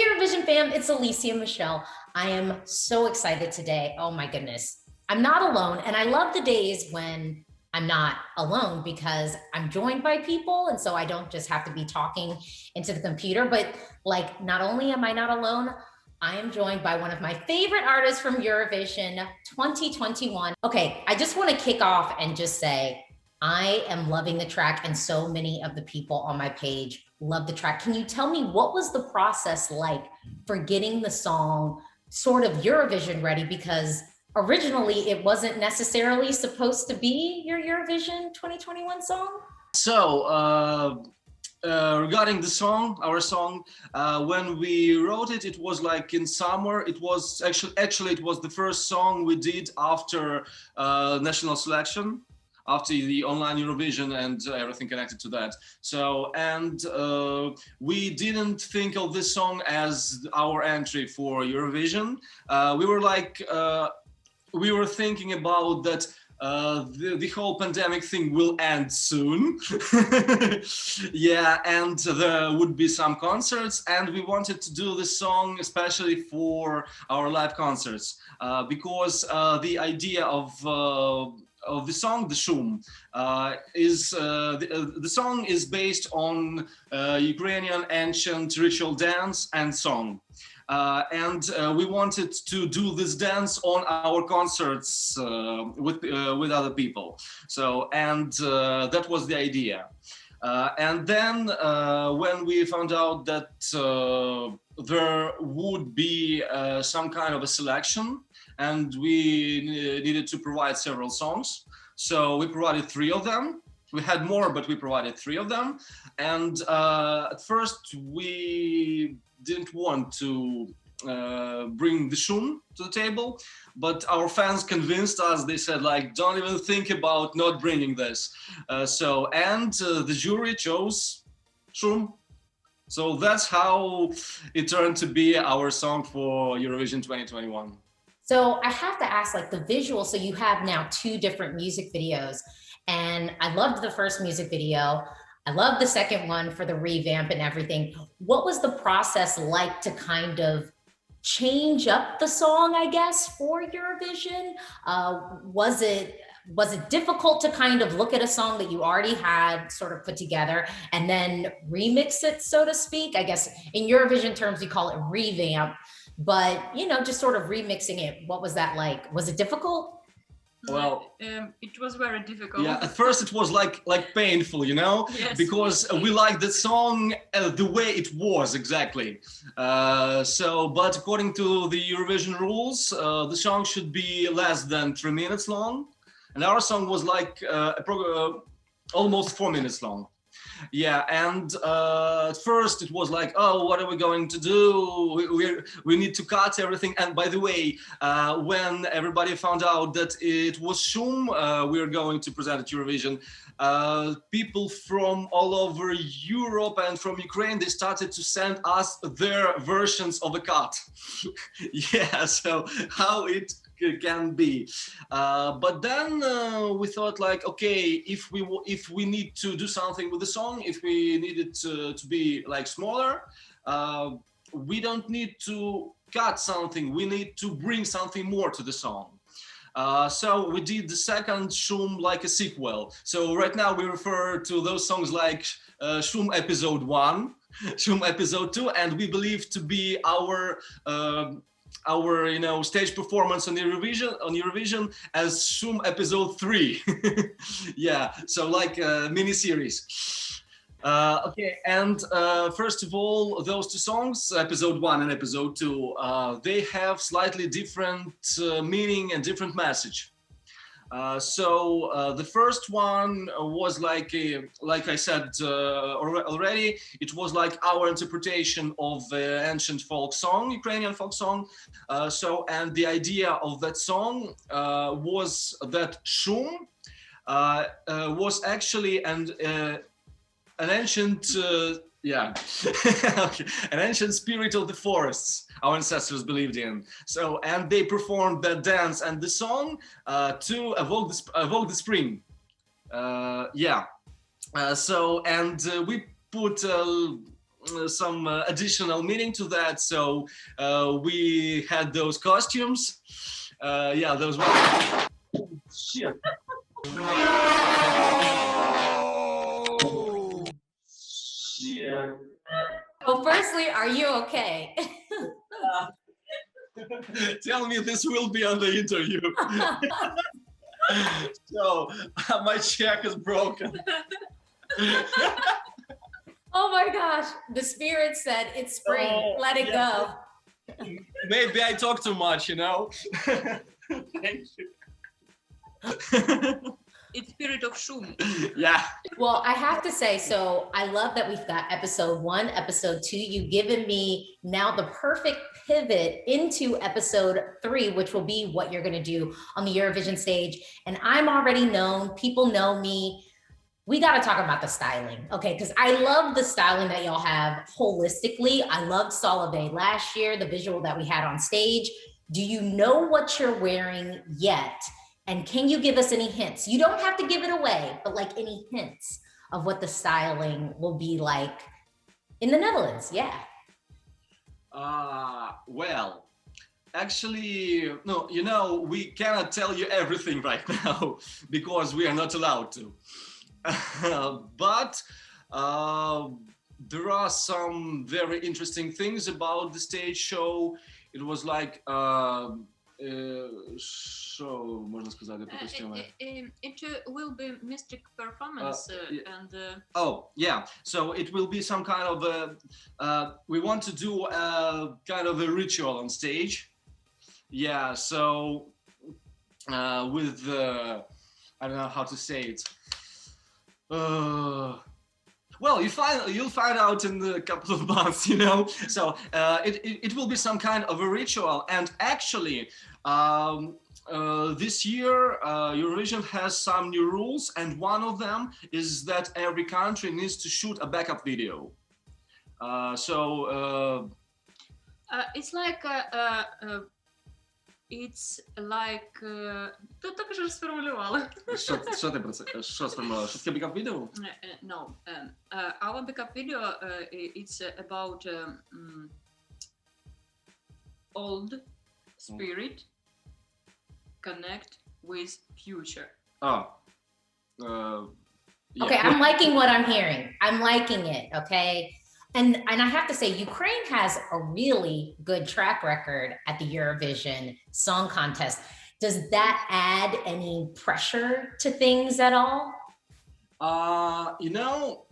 Eurovision fam, it's Alesia Michelle. I am so excited today. Oh my goodness. I'm not alone. And I love the days when I'm not alone because I'm joined by people. And so I don't just have to be talking into the computer, but like, not only am I not alone, I am joined by one of my favorite artists from Eurovision 2021. Okay, I just want to kick off and just say, I am loving the track and so many of the people on my page love the track. Can you tell me what was the process like for getting the song sort of Eurovision ready? Because originally it wasn't necessarily supposed to be your Eurovision 2021 song. So, regarding the song, our song, when we wrote it, it was like in summer. It was actually it was the first song we did after national selection, after the online Eurovision and everything connected to that. So, and we didn't think of this song as our entry for Eurovision. We were thinking about that the whole pandemic thing will end soon. Yeah, and there would be some concerts, and we wanted to do this song especially for our live concerts because the idea of the song, the Shum, is the song is based on Ukrainian ancient ritual dance and song. And we wanted to do this dance on our concerts with other people. So, and that was the idea. And then when we found out that there would be some kind of a selection, and we needed to provide several songs, so we provided 3 of them. We had more, but we provided 3 of them. And at first we didn't want to bring the Shum to the table, but our fans convinced us. They said, like, don't even think about not bringing this. The jury chose Shum. So that's how it turned to be our song for Eurovision 2021. So I have to ask, like, the visual. So you have now 2 different music videos, and I loved the first music video. I love the second one for the revamp and everything. What was the process like to kind of change up the song, I guess, for Eurovision? Was it difficult to kind of look at a song that you already had sort of put together and then remix it, so to speak? I guess in Eurovision terms, you call it revamp, but, you know, just sort of remixing it. What was that like? Was it difficult? Well, it was very difficult. Yeah, at first it was like painful, you know, yes, because we liked the song the way it was exactly. But according to the Eurovision rules, the song should be less than 3 minutes long, and our song was like almost 4 minutes long. Yeah, and at first it was like, oh, what are we going to do? We need to cut everything. And by the way, when everybody found out that it was Shum we were going to present at Eurovision, people from all over Europe and from Ukraine, they started to send us their versions of the cut. Yeah, so how it can be, but then we thought, like, okay, if we need to do something with the song, if we need it to be like smaller, we don't need to cut something, we need to bring something more to the song. So we did the second Shum like a sequel. So right now we refer to those songs like Shum episode 1, Shum episode 2, and we believe to be our stage performance on Eurovision as Shum episode 3. Yeah, so like a mini series. Okay, and first of all, those 2 songs, episode 1 and episode 2, they have slightly different meaning and different message. The first one was like I said already, it was like our interpretation of the ancient folk song, Ukrainian folk song. And the idea of that song was that Shum was actually an ancient okay. An ancient spirit of the forests our ancestors believed in. So, and they performed that dance and the song to evoke the spring. We put some additional meaning to that. So we had those costumes. Yeah, those ones. Oh, shit. Oh, shit. Well, firstly, are you okay? Tell me this will be on the interview. So my check is broken. Oh my gosh, the spirit said it's spring, let it go. Maybe I talk too much, you know? Thank you. It's spirit of Shum. Yeah. Well, I have to say, so I love that we've got episode 1, episode 2. You've given me now the perfect pivot into episode 3, which will be what you're going to do on the Eurovision stage. And I'm already known, people know me. We got to talk about the styling, okay? Because I love the styling that y'all have holistically. I loved Solovey last year, the visual that we had on stage. Do you know what you're wearing yet? And can you give us any hints? You don't have to give it away, but like any hints of what the styling will be like in the Netherlands? Yeah. Well, actually, no, you know, we cannot tell you everything right now because we are not allowed to. But there are some very interesting things about the stage show. It was like show, можно сказать, по костюму. It will be mystic performance and. Oh yeah, so it will be some kind of we want to do a kind of a ritual on stage. Yeah, so with I don't know how to say it. Well, you'll find out in a couple of months, you know. So it will be some kind of a ritual, and actually, this year Eurovision has some new rules, and one of them is that every country needs to shoot a backup video. It's like it's like Тут так же сформулювала. Що ти про це? Що сформулювала? Що таке backup video? No, our backup video it's about old spirit connect with future. Yeah. Okay, I'm liking what I'm hearing. I'm liking it, okay? And I have to say, Ukraine has a really good track record at the Eurovision Song Contest. Does that add any pressure to things at all? You know,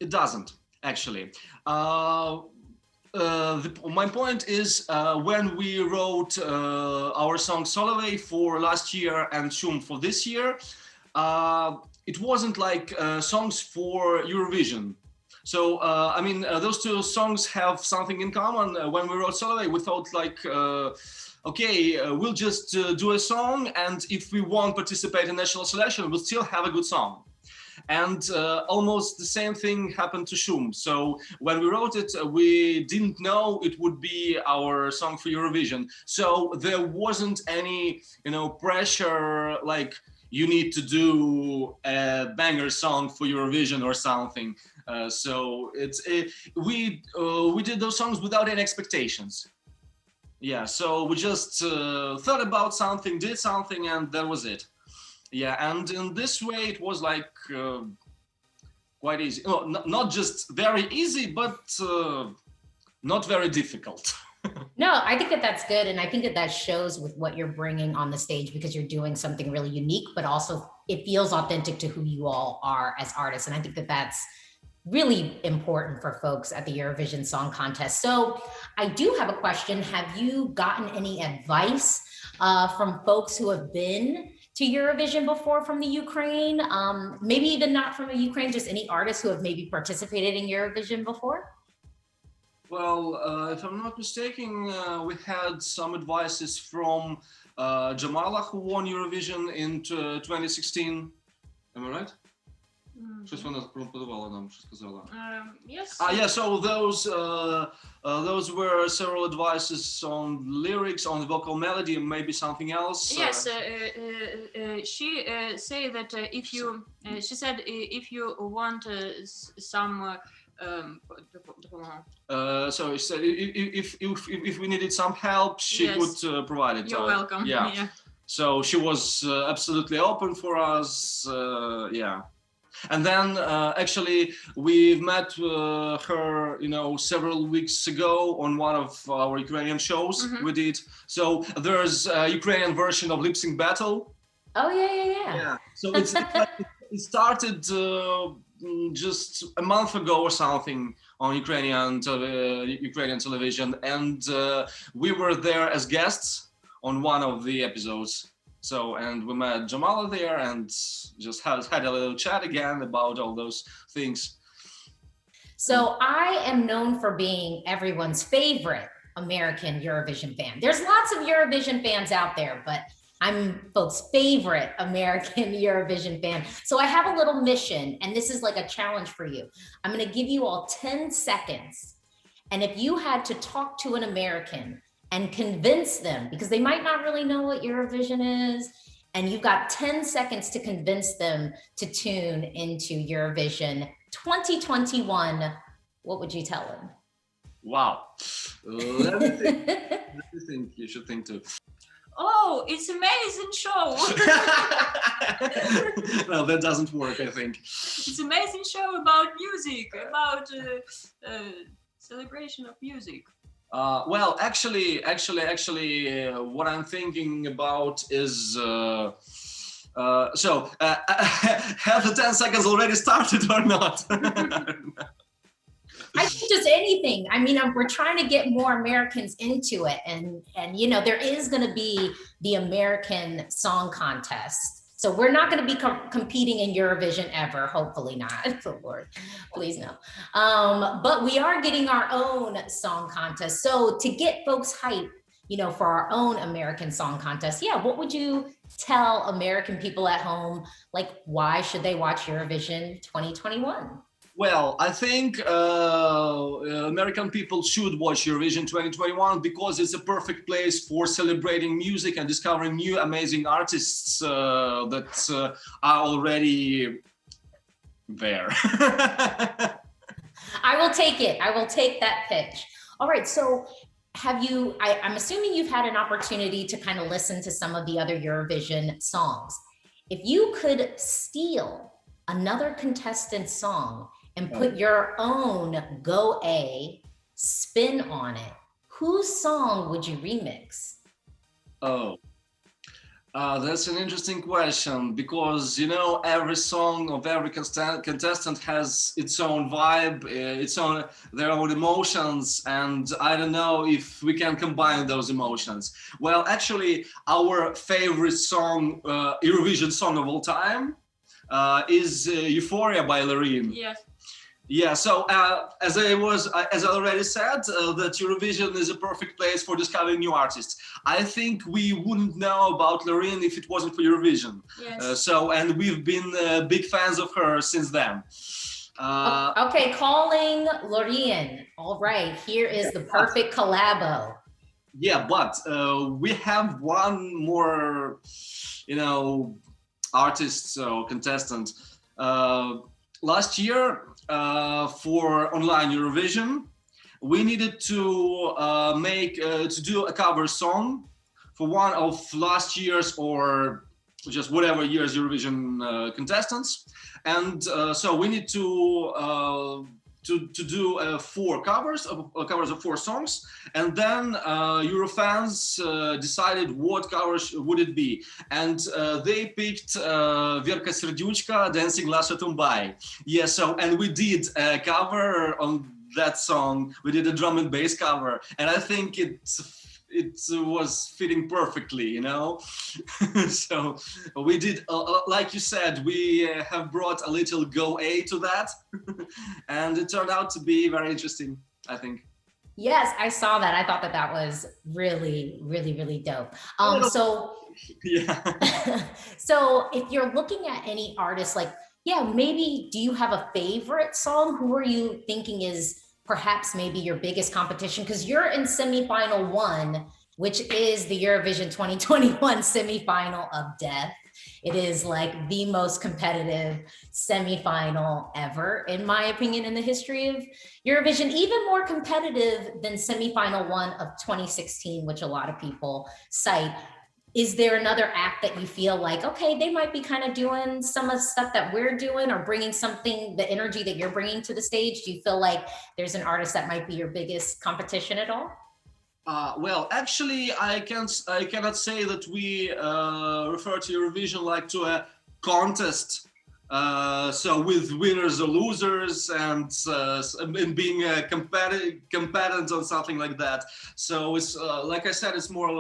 it doesn't actually. My point is when we wrote our song Solovey for last year and Shum for this year, it wasn't like songs for Eurovision. So, I mean, those two songs have something in common. When we wrote Solovey, we thought like, okay, we'll just do a song, and if we won't participate in national selection, we'll still have a good song. And almost the same thing happened to Shum. So when we wrote it, we didn't know it would be our song for Eurovision. So there wasn't any, you know, pressure like you need to do a banger song for Eurovision or something. So we did those songs without any expectations. Yeah, so we just thought about something, did something, and that was it. Yeah, and in this way it was like quite easy. Oh, not just very easy, but not very difficult. No, I think that that's good. And I think that that shows with what you're bringing on the stage, because you're doing something really unique, but also it feels authentic to who you all are as artists. And I think that that's really important for folks at the Eurovision Song Contest. So I do have a question. Have you gotten any advice from folks who have been to Eurovision before from the Ukraine? Maybe even not from the Ukraine, just any artists who have maybe participated in Eurovision before? Well, if I'm not mistaken, we had some advices from Jamala, who won Eurovision in 2016. Am I right? Щось вона пропонувала нам, що сказала. Yes. Yeah, so those those were several advices on lyrics, on the vocal melody, and maybe something else. Yes, she say that if you, she said if you want some. So she said if we needed some help, she Yes. could provide it. You're welcome. Yeah. So she was absolutely open for us. Yeah. And then actually we met her, you know, several weeks ago on one of our Ukrainian shows we did. So there's a Ukrainian version of Lip Sync Battle. Oh, yeah. So it started just a month ago or something on Ukrainian television, and we were there as guests on one of the episodes. So, and we met Jamala there and just had a little chat again about all those things. So I am known for being everyone's favorite American Eurovision fan. There's lots of Eurovision fans out there, but I'm folks' favorite American Eurovision fan. So I have a little mission, and this is like a challenge for you. I'm going to give you all 10 seconds. And if you had to talk to an American and convince them, because they might not really know what Eurovision is, and you've got 10 seconds to convince them to tune into Eurovision 2021, what would you tell them? Wow. Let me think. Let me think. You should think too. Oh, it's amazing show. Well, that doesn't work, I think. It's amazing show about music, about celebration of music. Well, actually, what I'm thinking about is have the 10 seconds already started or not? I think just anything. I mean, we're trying to get more Americans into it, and you know, there is going to be the American Song Contest. So we're not going to be competing in Eurovision ever. Hopefully not. Oh, Lord, please no. But we are getting our own song contest. So to get folks hyped, you know, for our own American Song Contest, yeah, what would you tell American people at home? Like, why should they watch Eurovision 2021? Well, I think American people should watch Eurovision 2021 because it's a perfect place for celebrating music and discovering new amazing artists that are already there. I will take it. I will take that pitch. All right. So have you, I'm assuming you've had an opportunity to kind of listen to some of the other Eurovision songs. If you could steal another contestant's song and put your own spin on it, whose song would you remix? Oh, that's an interesting question because, you know, every song of every contestant has its own vibe, their own emotions, and I don't know if we can combine those emotions. Well, actually, our favorite song, Eurovision song of all time, is Euphoria by Loreen. Yes. Yeah, so as I already said, that Eurovision is a perfect place for discovering new artists. I think we wouldn't know about Loreen if it wasn't for Eurovision. Yes. And we've been big fans of her since then. Okay, calling Loreen. All right, here is the perfect collabo. Yeah, but we have one more, you know, artist or contestant. Last year, for online Eurovision, we needed to do a cover song for one of last year's or just whatever year's Eurovision contestants, and so we need to do 4 covers of 4 songs, and then Eurofans decided what covers would it be, and they picked Верка Сердючка, Dancing Lasha Tumbai. Yeah, so and we did a cover on that song. We did a drum and bass cover, and I think it was fitting perfectly, you know. So we did, like you said, we have brought a little to that, and it turned out to be very interesting, I think. Yes, I saw that. I thought that was really, really, really dope. So yeah. So if you're looking at any artist, like, yeah, maybe do you have a favorite song? Who are you thinking is perhaps maybe your biggest competition, because you're in semifinal 1, which is the Eurovision 2021 semifinal of death. It is like the most competitive semifinal ever, in my opinion, in the history of Eurovision, even more competitive than semifinal 1 of 2016, which a lot of people cite. Is there another act that you feel like, okay, they might be kind of doing some of the stuff that we're doing, or bringing something, the energy that you're bringing to the stage? Do you feel like there's an artist that might be your biggest competition at all? Well, actually, I cannot say that we refer to Eurovision like to a contest. So with winners or losers, and being competent on something like that. So it's like I said, it's more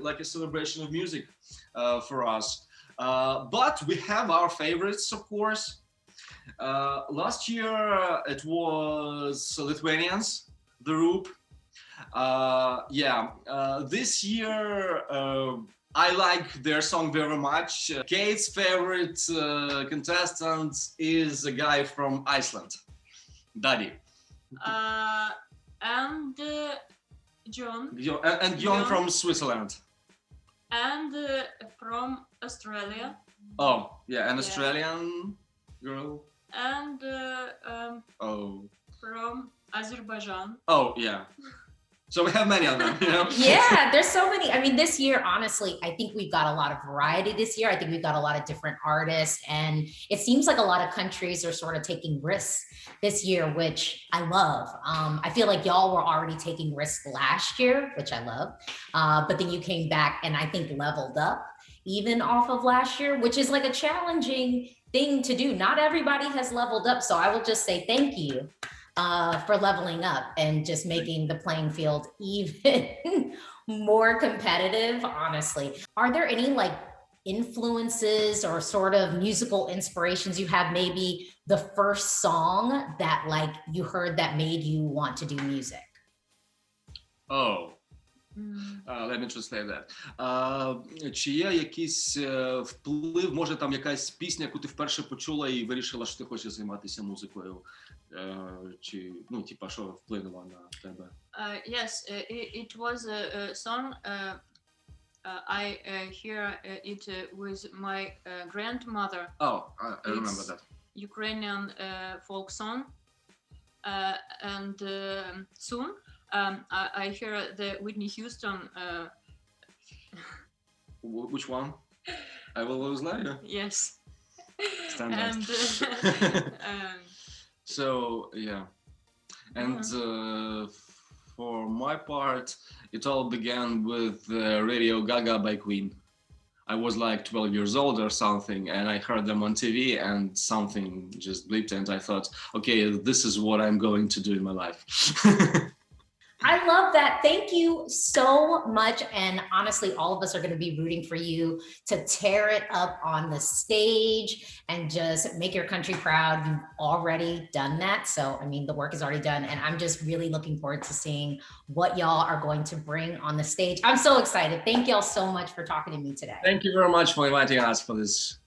like a celebration of music for us. But we have our favorites, of course. Last year it was Lithuanians, the group. This year I like their song very much. Kate's favorite contestant is a guy from Iceland, Daddy. And John. And John from Switzerland. And from Australia. Oh, yeah, an Australian girl. And from Azerbaijan. Oh, yeah. So we have many of them, you know? Yeah, there's so many. I mean, this year, honestly, I think we've got a lot of variety this year. I think we've got a lot of different artists, and it seems like a lot of countries are sort of taking risks this year, which I love. I feel like y'all were already taking risks last year, which I love. But then you came back and I think leveled up even off of last year, which is like a challenging thing to do. Not everybody has leveled up. So I will just say thank you for leveling up and just making the playing field even more competitive, honestly. Are there any like influences or sort of musical inspirations you have? Maybe the first song that like you heard that made you want to do music? Let me translate that. Чи є якийсь вплив, може там якась пісня, яку ти вперше почула і вирішила, що ти хочеш займатися музикою? Чи, ну, типа, що вплинуло на тебе? Yes, it was a song. I hear it with my grandmother. Oh, I remember that. Ukrainian folk song. And soon I hear the Whitney Houston. Which one? I Will Always Love You? Yes. Standard. And so, yeah. And for my part, it all began with Radio Gaga by Queen. I was like 12 years old or something, and I heard them on TV, and something just blipped, and I thought, okay, this is what I'm going to do in my life. I love that. Thank you so much. And honestly, all of us are going to be rooting for you to tear it up on the stage and just make your country proud. You've already done that. So, I mean, the work is already done. And I'm just really looking forward to seeing what y'all are going to bring on the stage. I'm so excited. Thank y'all so much for talking to me today. Thank you very much for inviting us for this.